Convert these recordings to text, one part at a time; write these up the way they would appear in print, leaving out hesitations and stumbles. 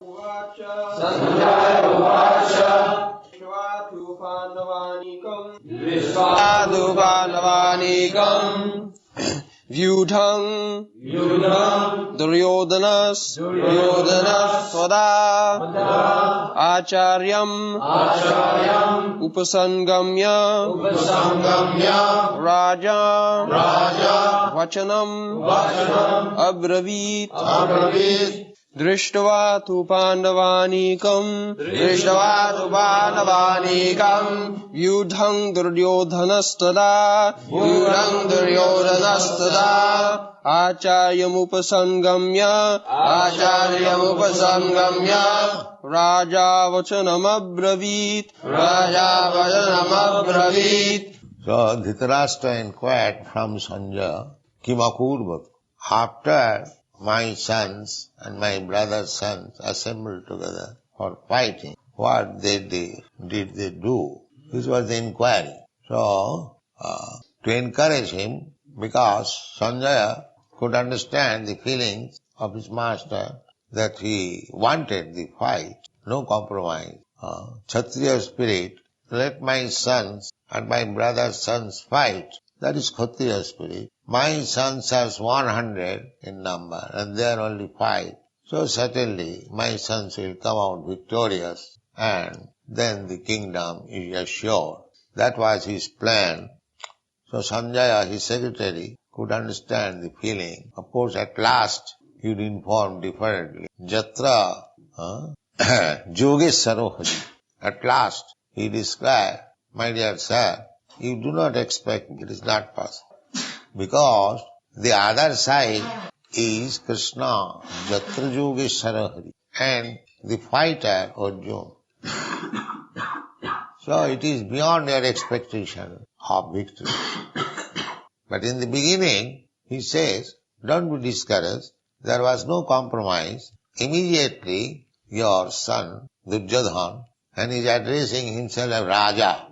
Sanjaya Uvacha Vishvatu Pandavanikam Vyudham Duryodanas Svada Acharyam Upasangamya Raja Vachanam Abravit Drishtva tu Pandavanikam Yudhang Duryodhanastada Acharyam Upasangamya Raja Vachanam Abravit. So Dhritarashtra inquired from Sanjaya, Kimakurvat, after my sons and my brother's sons assembled together for fighting, what did they do? This was the inquiry. So, to encourage him, because Sanjaya could understand the feelings of his master, that he wanted the fight, no compromise. Kshatriya spirit, let my sons and my brother's sons fight. That is Kshatriya spirit. My sons are 100 in number and they are only 5. So certainly my sons will come out victorious and then the kingdom is assured. That was his plan. So Sanjaya, his secretary, could understand the feeling. Of course, at last he would inform differently. Jatra Yogeshwaro Hari. At last he described, my dear sir, you do not expect me. It is not possible. Because the other side is Krishna, Jatra Yogeshwara Hari, and the fighter Arjuna. So it is beyond your expectation of victory. But in the beginning, he says, don't be discouraged. There was no compromise. Immediately, your son, Duryodhana, and he is addressing himself as Raja,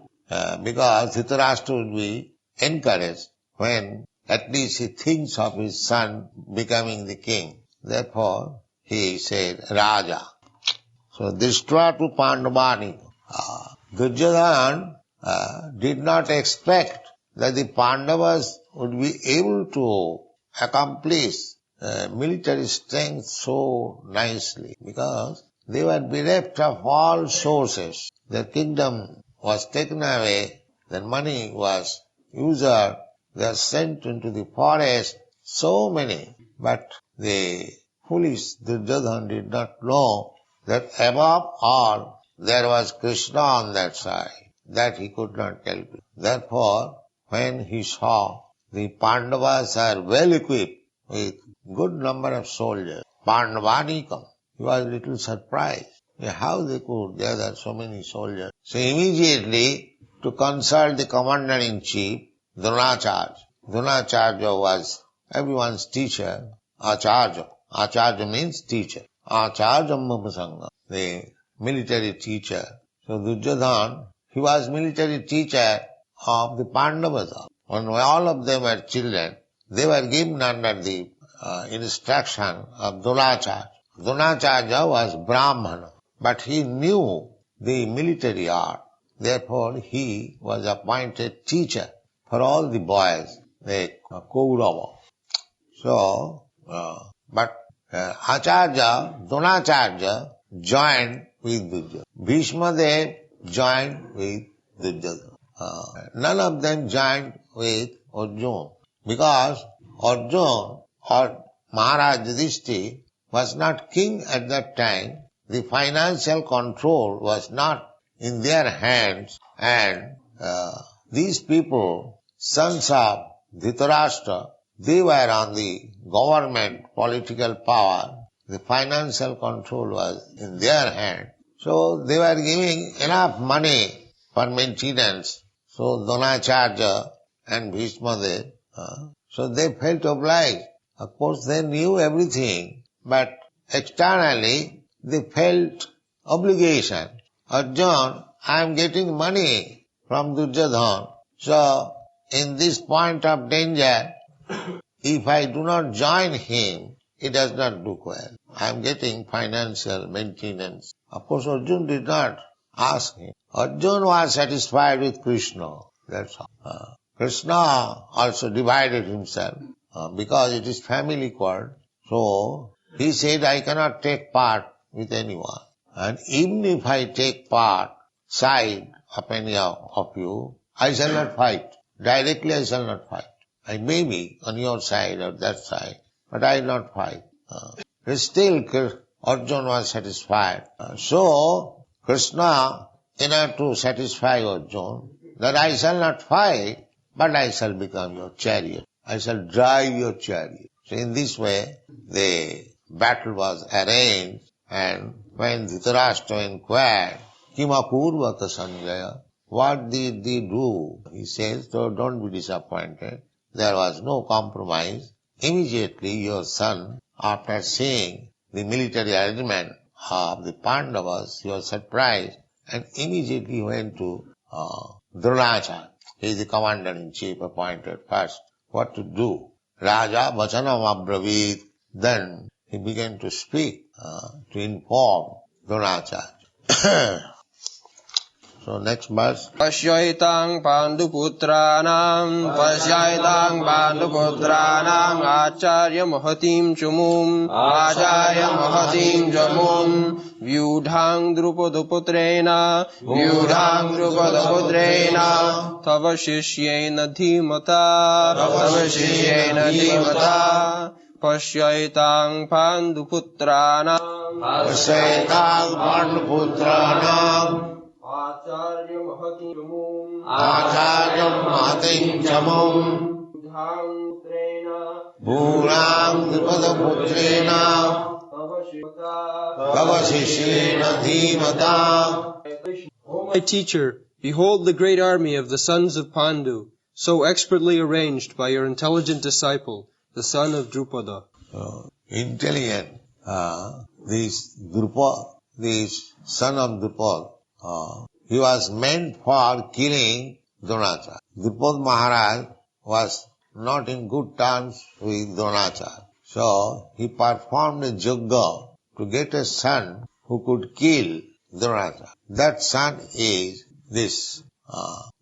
because Dhritarashtra would be encouraged when at least he thinks of his son becoming the king. Therefore, he said Raja. So, Drishtva tu Pandavani. Duryodhana did not expect that the Pandavas would be able to accomplish military strength so nicely, because they were bereft of all sources. Their kingdom was taken away, their money was usured, they are sent into the forest, so many. But the foolish Duryodhana did not know that above all there was Krishna on that side, that he could not help it. Therefore, when he saw the Pandavas are well equipped with good number of soldiers, Pandavanikam, he was a little surprised how they could gather so many soldiers. So immediately, to consult the commander-in-chief, Dronacharya. Dronacharya was everyone's teacher, acharya. Acharya means teacher. Acharya Mupasanga, the military teacher. So Duryodhana, he was military teacher of the Pandavas. When all of them were children, they were given under the instruction of Dronacharya. Dronacharya was Brahmana, but he knew the military art. Therefore, he was appointed teacher for all the boys, the Kaurava. So, but Dronacharya joined with Duryodhana. Bhishmadev joined with Duryodhana. None of them joined with Arjuna, because Arjuna or Maharaj Yudhishthira was not king at that time. The financial control was not in their hands, and these people, sons of Dhritarashtra, they were on the government political power. The financial control was in their hand. So they were giving enough money for maintenance. So Dronacharya and Bhishmadev, so they felt obliged. Of course they knew everything, but externally they felt obligation. Arjuna, I am getting money from Duryodhana. So in this point of danger, if I do not join him it does not look well. I am getting financial maintenance. Of course, Arjuna did not ask him. Arjuna was satisfied with Krishna. That's all. Krishna also divided himself because it is family quarrel. So he said, I cannot take part with anyone. And even if I take part, side of any of you, I shall not fight. Directly I shall not fight. I may be on your side or that side, but I will not fight. Still Arjuna was satisfied. So Krishna, in order to satisfy Arjuna, that I shall not fight, but I shall become your chariot. I shall drive your chariot. So in this way, the battle was arranged, and when Dhritarashtra inquired, Kimakurvata Sanjaya, what did they do? He says, so don't be disappointed. There was no compromise. Immediately your son, after seeing the military arrangement of the Pandavas, he was surprised and immediately went to Dronacharya. He is the commander-in-chief appointed first. What to do? Raja Vachanam Abravit. Then he began to speak, to inform Dronacharya. So next verse. Pasyaitang panduputranam acharya mahatim jamum vyudhang drupaduputrena tava shishyena dhimata Pasyaitang panduputranam Acharya Mahatim Jamum Bhurang Drupadaputrena Tava Shishyena Dhimata. O my teacher, behold the great army of the sons of Pandu, so expertly arranged by your intelligent disciple, the son of Drupada. Intelligent. This son of Drupada, he was meant for killing Dronacharya. Drupad Maharaj was not in good terms with Dronacharya. So he performed a yajna to get a son who could kill Dronacharya. That son is this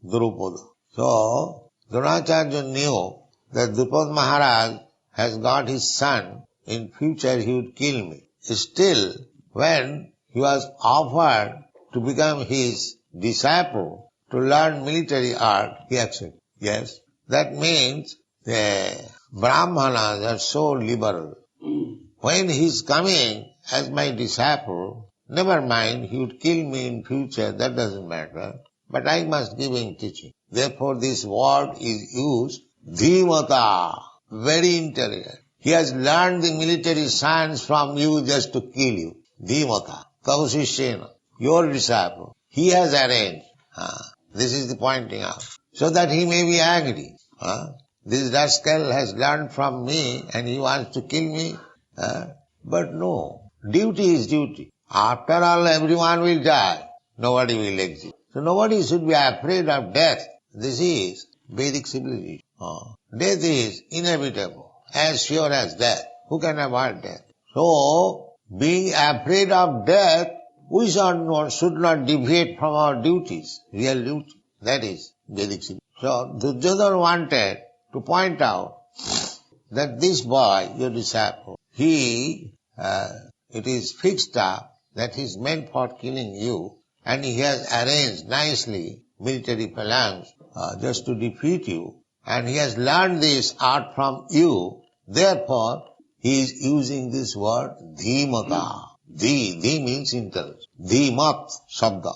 Drupada. So Dronacharya knew that Drupad Maharaj has got his son. In future he would kill me. Still, when he was offered to become his disciple, to learn military art, he accepted. Yes, that means the Brahmanas are so liberal. When he is coming as my disciple, never mind, he would kill me in future, that doesn't matter, but I must give him teaching. Therefore this word is used, dhimata, very intelligent. He has learned the military science from you just to kill you. Dhimata, Kausishena, your disciple. He has arranged. This is the pointing out. So that he may be angry. This rascal has learned from me and he wants to kill me. But no, duty is duty. After all, everyone will die. Nobody will exist. So nobody should be afraid of death. This is Vedic civilization. Death is inevitable, as sure as death. Who can avoid death? So, being afraid of death, we should not deviate from our duties, real duty. That is Vedic civilization. So, Duryodhana wanted to point out that this boy, your disciple, it is fixed up that he is meant for killing you, and he has arranged nicely military phalanx just to defeat you, and he has learned this art from you. Therefore, he is using this word dhimata. Dhi means intelligence. Dhimat shabda.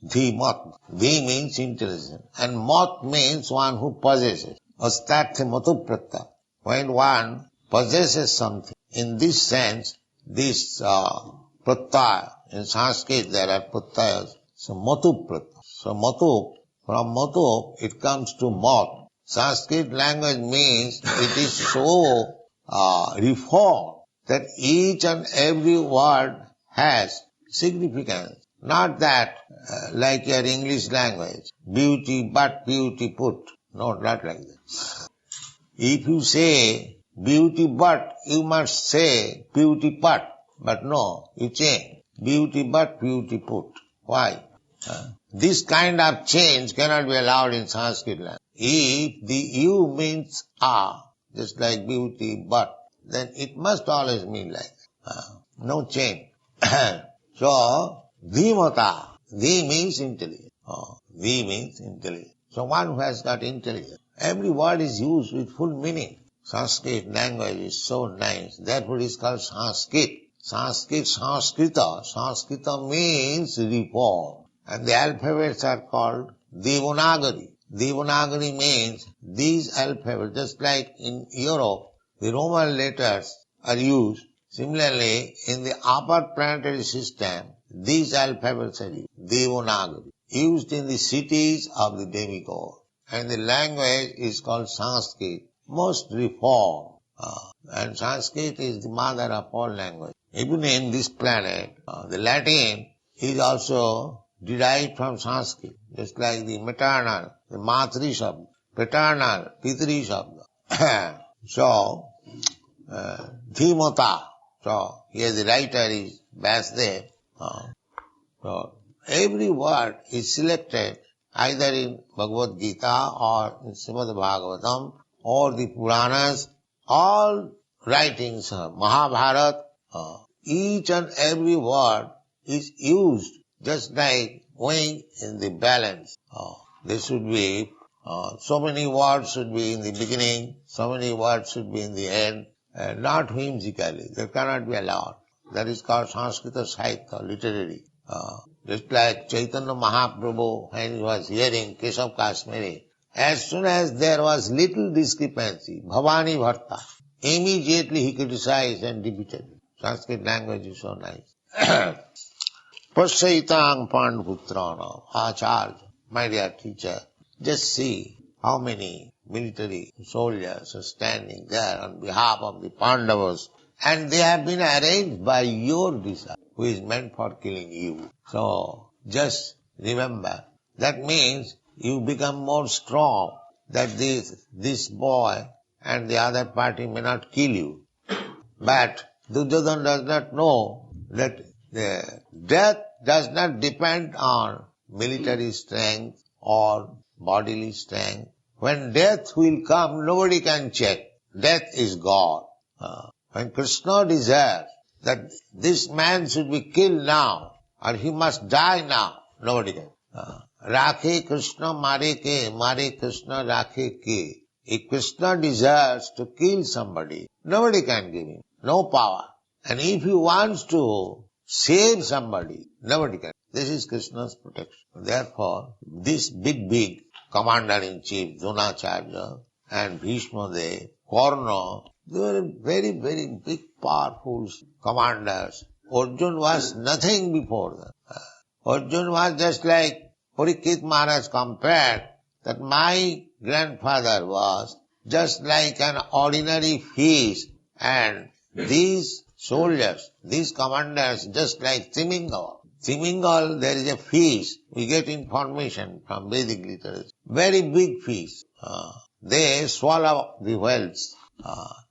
Dhimat. Dhi means intelligence. And mat means one who possesses. Astathe matu pratta. When one possesses something. In this sense, this pratta, in Sanskrit there are prattayas. So matu pratta. So matu, from matu it comes to mat. Sanskrit language means it is so reformed that each and every word has significance. Not that like your English language, beauty but beauty put. No, not like that. If you say beauty but, you must say beauty but no, you change. Beauty but, beauty put. Why? This kind of change cannot be allowed in Sanskrit language. If the you means just like beauty but, then it must always mean like that. No change. So, dhimata, dhi means intelligence. Dhi means intelligence. So one who has got intelligence. Every word is used with full meaning. Sanskrit language is so nice. Therefore it is called Sanskrit. Sanskrita. Sanskrita means reform. And the alphabets are called Devanagari. Devanagari means these alphabets, just like in Europe, the Roman letters are used. Similarly, in the upper planetary system, these alphabets are used. Devanagari. Used in the cities of the demigod. And the language is called Sanskrit. Most reformed. And Sanskrit is the mother of all language. Even in this planet, the Latin is also derived from Sanskrit. Just like the maternal, the matri shabda, paternal, pitri shabda. So, dhimata. So, here the writer is Vasudev. So, every word is selected either in Bhagavad Gita or in Srimad Bhagavatam or the Puranas, all writings, Mahabharata, each and every word is used just like weighing in the balance. There should be, so many words should be in the beginning, so many words should be in the end, not whimsically. That cannot be allowed. That is called Sanskrita Sahitya, literary. Just like Chaitanya Mahaprabhu, when he was hearing Keshav Kashmiri, as soon as there was little discrepancy, Bhavani Bharta, immediately he criticized and defeated. Sanskrit language is so nice. Pasyaitang Panduputrana, acharya, my dear teacher, just see how many military soldiers are standing there on behalf of the Pandavas, and they have been arranged by your desire, who is meant for killing you. So, just remember, that means you become more strong, that this boy and the other party may not kill you. But Duryodhana does not know that death does not depend on military strength or bodily strength. When death will come, nobody can check. Death is God. When Krishna desires that this man should be killed now, or he must die now, nobody can. Rakhe Krishna mare Krishna rakhe ke. If Krishna desires to kill somebody, nobody can give him. No power. And if he wants to save somebody, nobody can. This is Krishna's protection. Therefore, this big commander-in-chief, Dronacharya, and Bhishma Dev, Karna, they were very, very big, powerful commanders. Arjuna was nothing before them. Arjuna was just like Parikshit Maharaj compared that my grandfather was just like an ordinary fish, and these soldiers, these commanders, just like Timingal. Timingal, there is a fish. We get information from Vedic literature. Very big fish. They swallow the whales.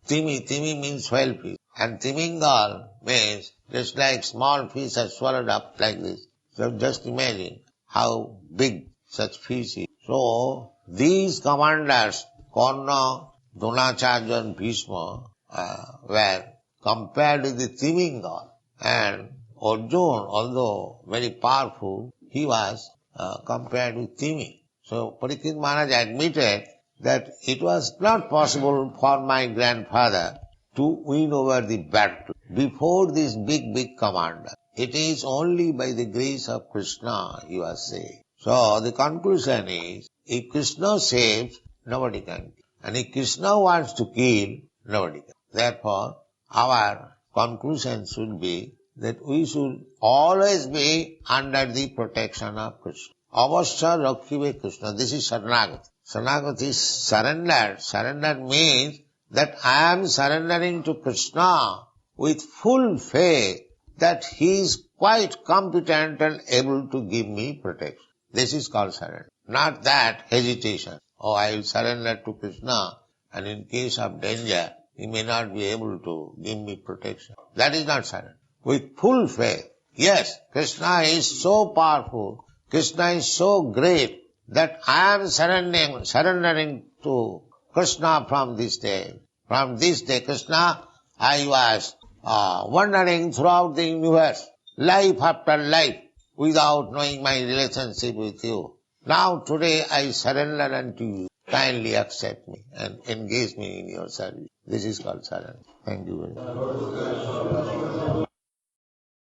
Timi means whale fish. And Timingal means just like small fish are swallowed up like this. So just imagine how big such fish is. So these commanders, Karna, Dronacharya and Bhishma, were compared with the Timingal. And Arjuna, although very powerful, he was compared with Timi. So Parikshit Maharaj admitted that it was not possible for my grandfather to win over the battle before this big commander. It is only by the grace of Krishna he was saved. So the conclusion is, if Krishna saves, nobody can kill. And if Krishna wants to kill, nobody can. Therefore, our conclusion should be that we should always be under the protection of Krishna. Avasya rakhive Krishna. This is Saranagati. Saranagati is surrender. Surrender means that I am surrendering to Krishna with full faith that he is quite competent and able to give me protection. This is called surrender. Not that hesitation. Oh, I will surrender to Krishna, and in case of danger, he may not be able to give me protection. That is not surrender. With full faith, yes, Krishna is so powerful, Krishna is so great, that I am surrendering to Krishna from this day. From this day, Krishna, I was wandering throughout the universe, life after life, without knowing my relationship with you. Now today I surrender unto you. Kindly accept me and engage me in your service. This is called surrender. Thank you very much.